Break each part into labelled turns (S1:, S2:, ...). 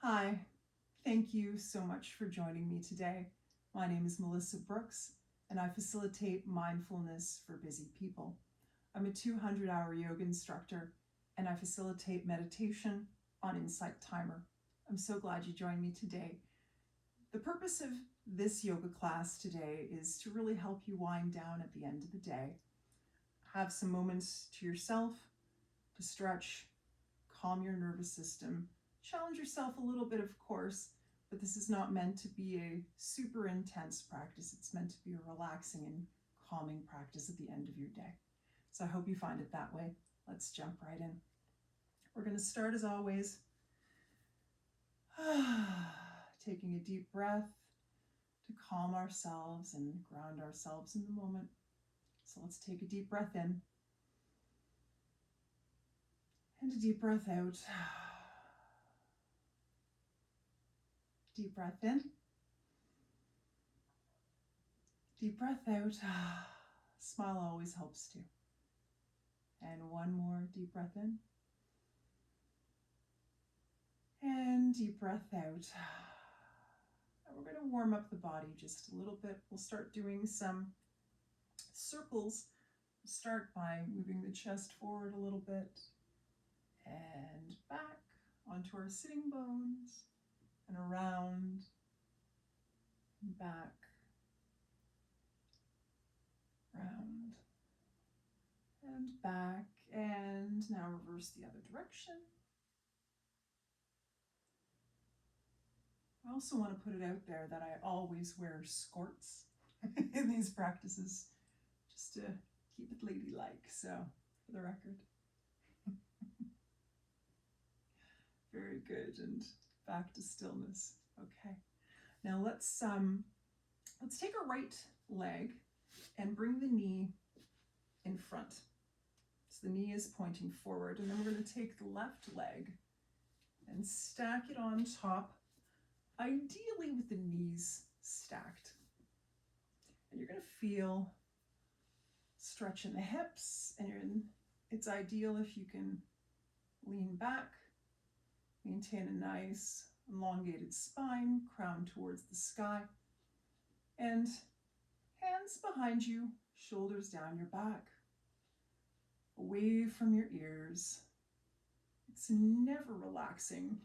S1: Hi, thank you so much for joining me today. My name is Melissa Brooks, and I facilitate mindfulness for busy people. I'm a 200-hour yoga instructor, and I facilitate meditation on Insight Timer. I'm so glad you joined me today. The purpose of this yoga class today is to really help you wind down at the end of the day. Have some moments to yourself to stretch, calm your nervous system, challenge yourself a little bit, of course, but this is not meant to be a super intense practice. It's meant to be a relaxing and calming practice at the end of your day. So I hope you find it that way. Let's jump right in. We're going to start as always, taking a deep breath to calm ourselves and ground ourselves in the moment. So let's take a deep breath in and a deep breath out. Deep breath in. Deep breath out. Smile always helps too. And one more deep breath in. And deep breath out. And we're going to warm up the body just a little bit. We'll start doing some circles. We'll start by moving the chest forward a little bit and back onto our sitting bones and around and back, round and back, and now reverse the other direction. I also want to put it out there that I always wear skirts in these practices, just to keep it ladylike, so for the record. Very good, and back to stillness. Okay, now let's take our right leg and bring the knee in front. So the knee is pointing forward, and then we're going to take the left leg and stack it on top, ideally with the knees stacked. And you're going to feel stretch in the hips, and it's ideal if you can lean back, maintain a nice elongated spine, crown towards the sky, and hands behind you, shoulders down your back, away from your ears. It's never relaxing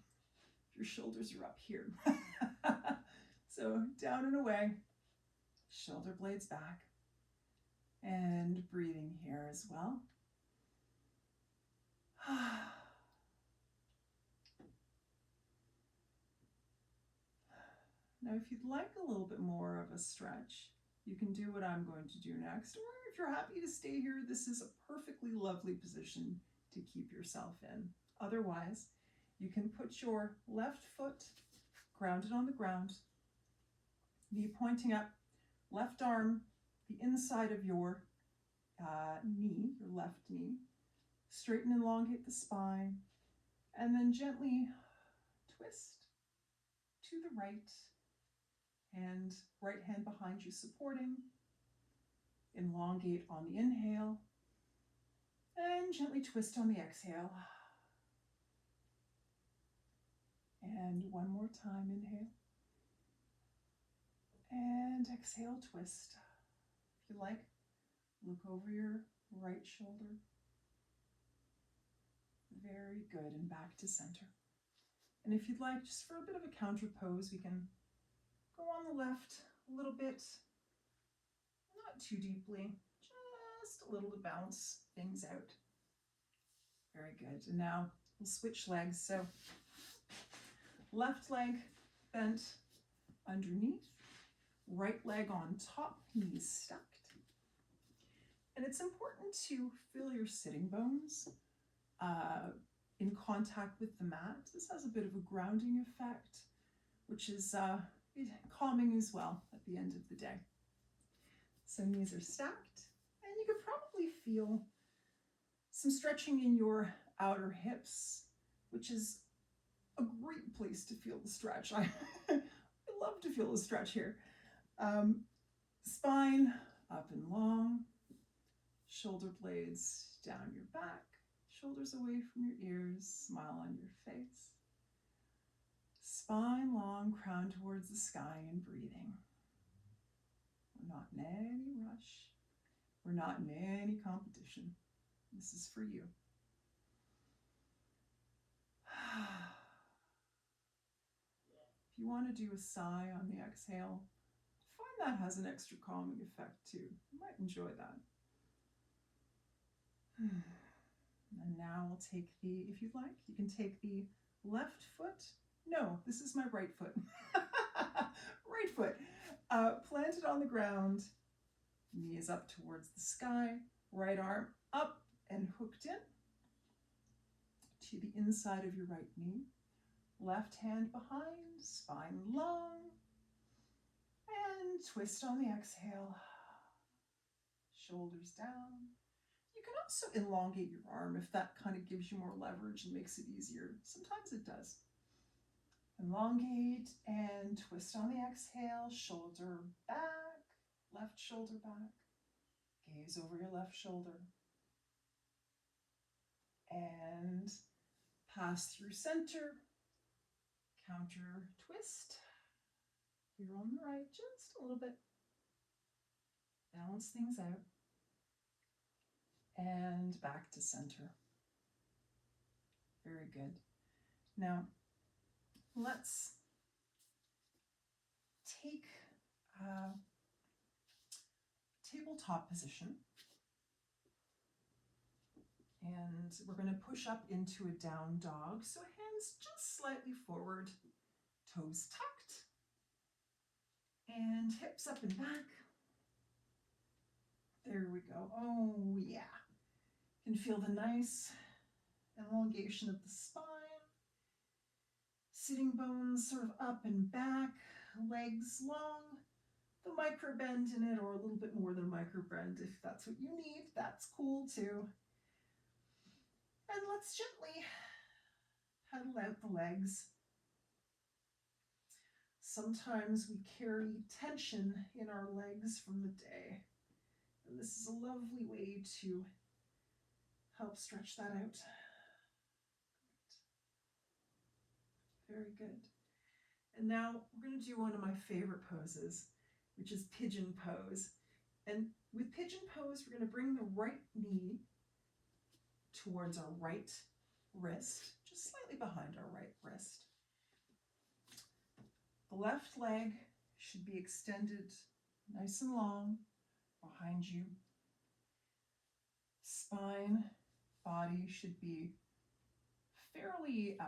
S1: if your shoulders are up here. So down and away, shoulder blades back, and breathing here as well. Now, if you'd like a little bit more of a stretch, you can do what I'm going to do next. Or if you're happy to stay here, this is a perfectly lovely position to keep yourself in. Otherwise, you can put your left foot grounded on the ground, knee pointing up, left arm, the inside of your knee, your left knee. Straighten and elongate the spine, and then gently twist to the right, and right hand behind you supporting. Elongate on the inhale, and gently twist on the exhale. And one more time, inhale. And exhale, twist. If you like, look over your right shoulder. Very good, and back to center. And if you'd like, just for a bit of a counter pose, we can go on the left a little bit, not too deeply, just a little to balance things out. Very good. And now we'll switch legs. So left leg bent underneath, right leg on top, knees stacked. And it's important to feel your sitting bones in contact with the mat. This has a bit of a grounding effect, which is calming as well at the end of the day. So knees are stacked, and you could probably feel some stretching in your outer hips, which is a great place to feel the stretch. I love to feel the stretch here. Spine up and long, shoulder blades down your back, shoulders away from your ears, smile on your face. down, crown towards the sky, and breathing. We're not in any rush. We're not in any competition. This is for you. If you want to do a sigh on the exhale, find that has an extra calming effect too. You might enjoy that. And now we'll take if you'd like, you can take the left foot. No, this is my right foot. Right foot. Planted on the ground. Knee is up towards the sky. Right arm up and hooked in to the inside of your right knee. Left hand behind, spine long. And twist on the exhale. Shoulders down. You can also elongate your arm if that kind of gives you more leverage and makes it easier. Sometimes it does. Elongate and twist on the exhale. Shoulder back, left shoulder back. Gaze over your left shoulder. And pass through center. Counter twist. Here on the right, just a little bit. Balance things out. And back to center. Very good. Now, let's take a tabletop position. And we're going to push up into a down dog. So hands just slightly forward, toes tucked, and hips up and back. There we go. Oh yeah. You can feel the nice elongation of the spine. Sitting bones sort of up and back, legs long. The micro bend in it, or a little bit more than a micro bend if that's what you need. That's cool too. And let's gently pedal out the legs. Sometimes we carry tension in our legs from the day. And this is a lovely way to help stretch that out. Very good. And now we're going to do one of my favorite poses, which is pigeon pose. And with pigeon pose, we're going to bring the right knee towards our right wrist, just slightly behind our right wrist. The left leg should be extended nice and long behind you. Spine, body should be fairly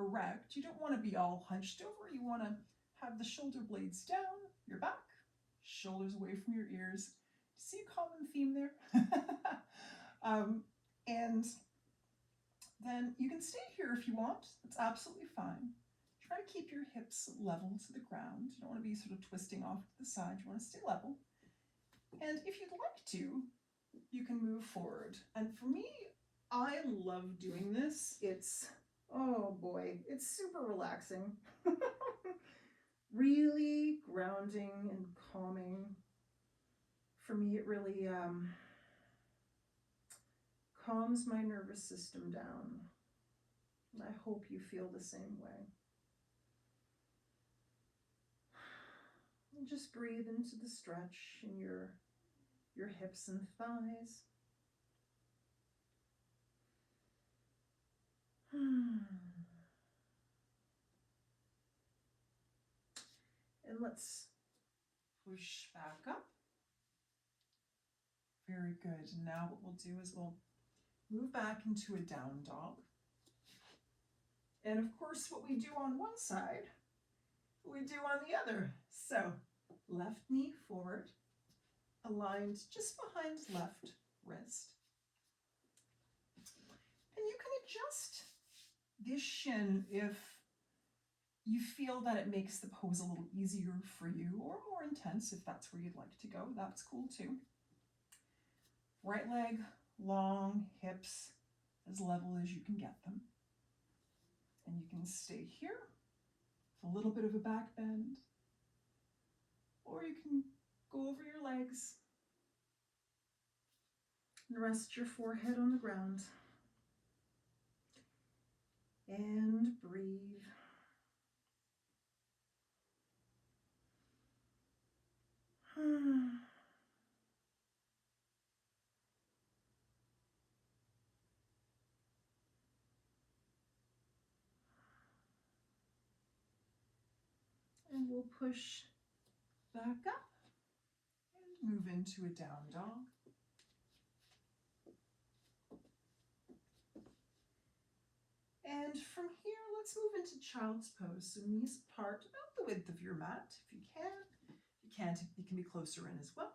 S1: erect. You don't want to be all hunched over. You want to have the shoulder blades down, your back, shoulders away from your ears. See a common theme there? And then you can stay here if you want. That's absolutely fine. Try to keep your hips level to the ground. You don't want to be sort of twisting off to the side. You want to stay level. And if you'd like to, you can move forward. And for me, I love doing this. It's, oh boy, it's super relaxing. Really grounding and calming. For me, it really calms my nervous system down. And I hope you feel the same way. And just breathe into the stretch in your hips and thighs. And let's push back up. Very good. And now what we'll do is we'll move back into a down dog. And of course, what we do on one side, we do on the other. So left knee forward, aligned just behind left wrist. And you can adjust this shin if you feel that it makes the pose a little easier for you, or more intense if that's where you'd like to go. That's cool too. Right leg long, hips as level as you can get them. And you can stay here with a little bit of a back bend, or you can go over your legs and rest your forehead on the ground. And breathe. we'll push back up and move into a down dog. And from here, let's move into child's pose. So knees apart, about the width of your mat if you can. If you can't, you can be closer in as well.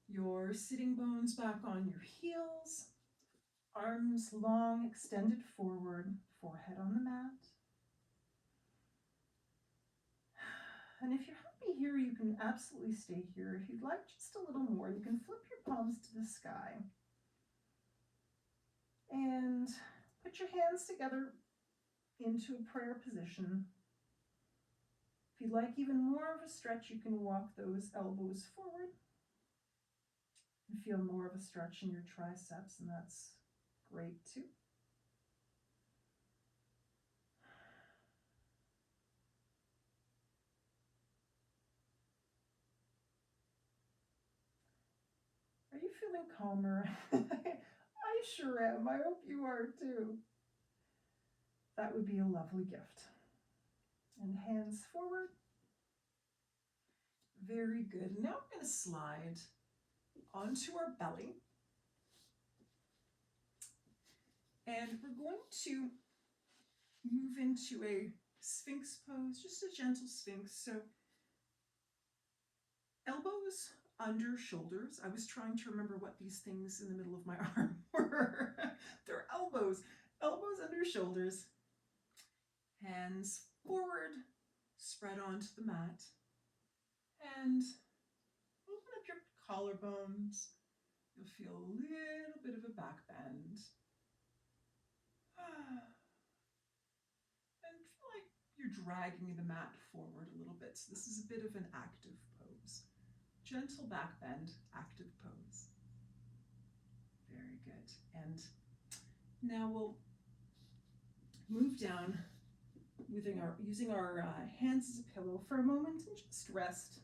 S1: Your sitting bones back on your heels, arms long, extended forward, forehead on the mat. And if you're happy here, you can absolutely stay here. If you'd like just a little more, you can flip your palms to the sky. And put your hands together into a prayer position. If you'd like even more of a stretch, you can walk those elbows forward and feel more of a stretch in your triceps, and that's great too. Are you feeling calmer? I sure am. I hope you are too. That would be a lovely gift. And hands forward. Very good. Now we're going to slide onto our belly. And we're going to move into a Sphinx pose, just a gentle Sphinx. So elbows under shoulders. I was trying to remember what these things in the middle of my arm were. They're elbows. Elbows under shoulders. Hands forward, spread onto the mat. And open up your collarbones. You'll feel a little bit of a back bend. And feel like you're dragging the mat forward a little bit. So this is a bit of an active pose. Gentle back bend, active pose. Very good. And now we'll move down using our hands as a pillow for a moment and just rest.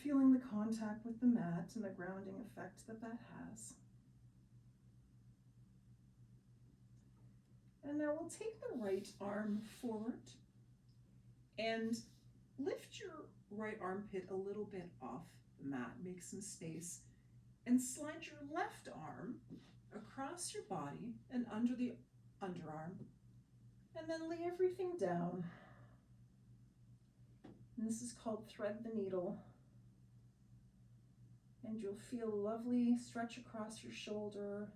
S1: Feeling the contact with the mat and the grounding effect that has. And now we'll take the right arm forward and lift your right armpit a little bit off the mat, make some space, and slide your left arm across your body and under the underarm, and then lay everything down. And this is called thread the needle. And you'll feel a lovely stretch across your shoulder,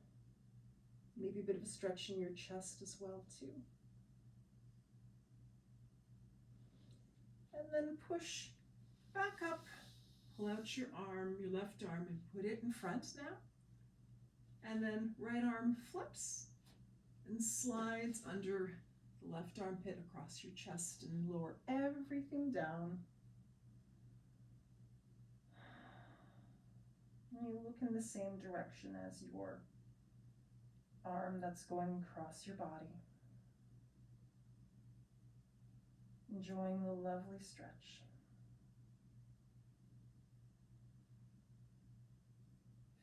S1: maybe a bit of a stretch in your chest as well too. And then push back up, pull out your arm, your left arm, and put it in front now. And then right arm flips and slides under the left armpit across your chest and lower everything down. And you look in the same direction as your arm that's going across your body. Enjoying the lovely stretch.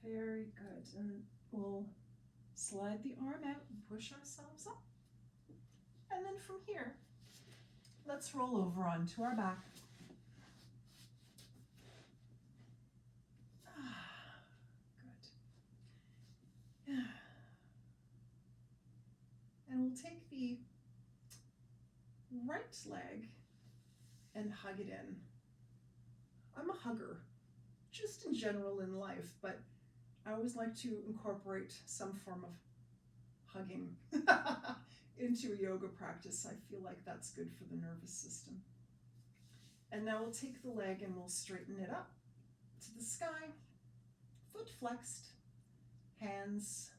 S1: Very good. And we'll slide the arm out and push ourselves up. And then from here, let's roll over onto our back. Good. And we'll take the right leg and hug it in. I'm a hugger, just in general in life, but I always like to incorporate some form of hugging into a yoga practice. I feel like that's good for the nervous system. And now we'll take the leg and we'll straighten it up to the sky, foot flexed, hands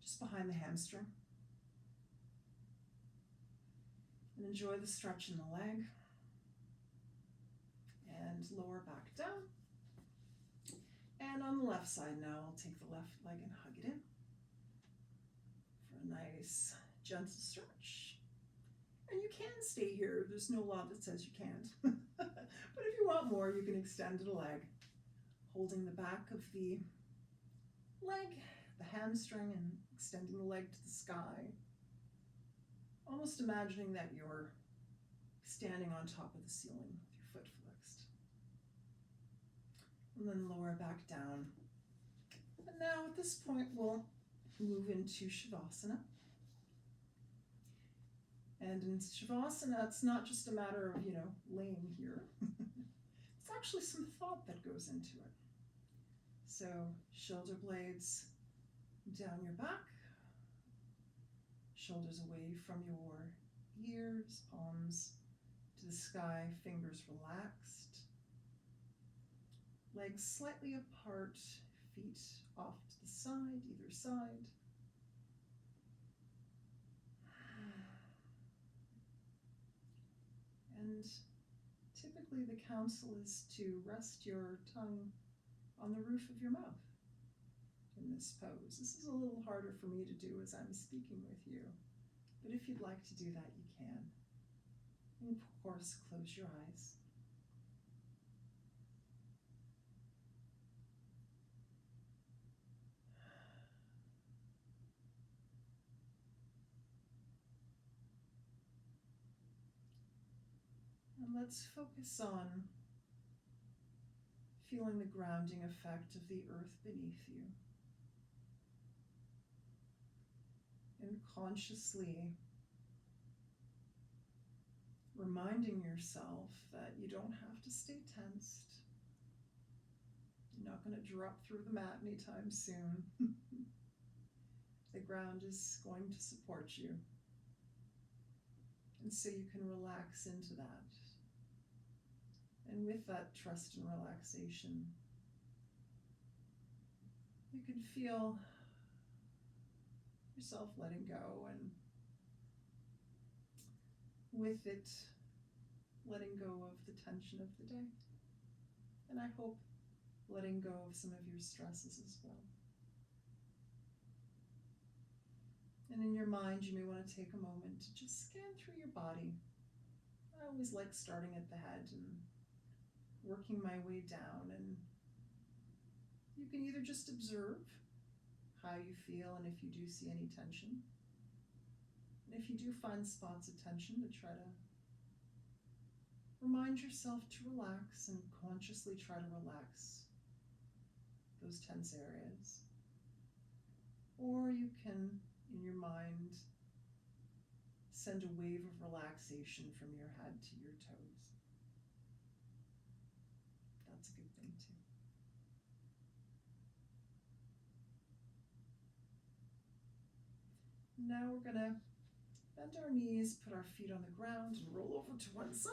S1: just behind the hamstring. And enjoy the stretch in the leg. And lower back down. And on the left side now, I'll take the left leg and hug it in for a nice gentle stretch. And you can stay here. There's no law that says you can't. But if you want more, you can extend the leg, holding the back of the leg, the hamstring, and extending the leg to the sky. Almost imagining that you're standing on top of the ceiling with your foot flexed. And then lower back down. And now at this point, we'll move into Shavasana. And in Shavasana, it's not just a matter of, laying here. It's actually some thought that goes into it. So shoulder blades down your back, shoulders away from your ears, palms to the sky, fingers relaxed, legs slightly apart, feet off to the side, either side. And typically the counsel is to rest your tongue on the roof of your mouth in this pose. This is a little harder for me to do as I'm speaking with you, but if you'd like to do that, you can. And of course, close your eyes. And let's focus on feeling the grounding effect of the earth beneath you. And consciously reminding yourself that you don't have to stay tensed. You're not going to drop through the mat anytime soon. The ground is going to support you. And so you can relax into that. And with that trust and relaxation, you can feel yourself letting go, and with it, letting go of the tension of the day. And I hope letting go of some of your stresses as well. And in your mind, you may want to take a moment to just scan through your body. I always like starting at the head and working my way down, and you can either just observe how you feel and if you do see any tension. And if you do find spots of tension, to try to remind yourself to relax and consciously try to relax those tense areas. Or you can, in your mind, send a wave of relaxation from your head to your toes. That's a good thing too. Now we're going to bend our knees, put our feet on the ground, and roll over to one side.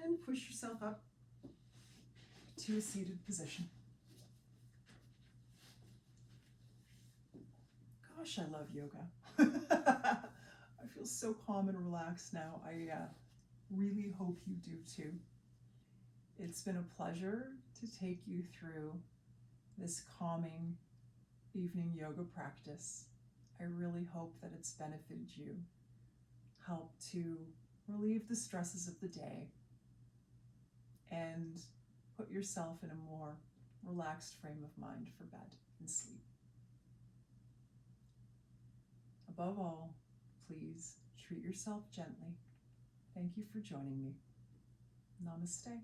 S1: And push yourself up to a seated position. Gosh, I love yoga. I feel so calm and relaxed now. I really hope you do too. It's been a pleasure to take you through this calming evening yoga practice. I really hope that it's benefited you, helped to relieve the stresses of the day, and put yourself in a more relaxed frame of mind for bed and sleep. Above all, please treat yourself gently. Thank you for joining me. Namaste.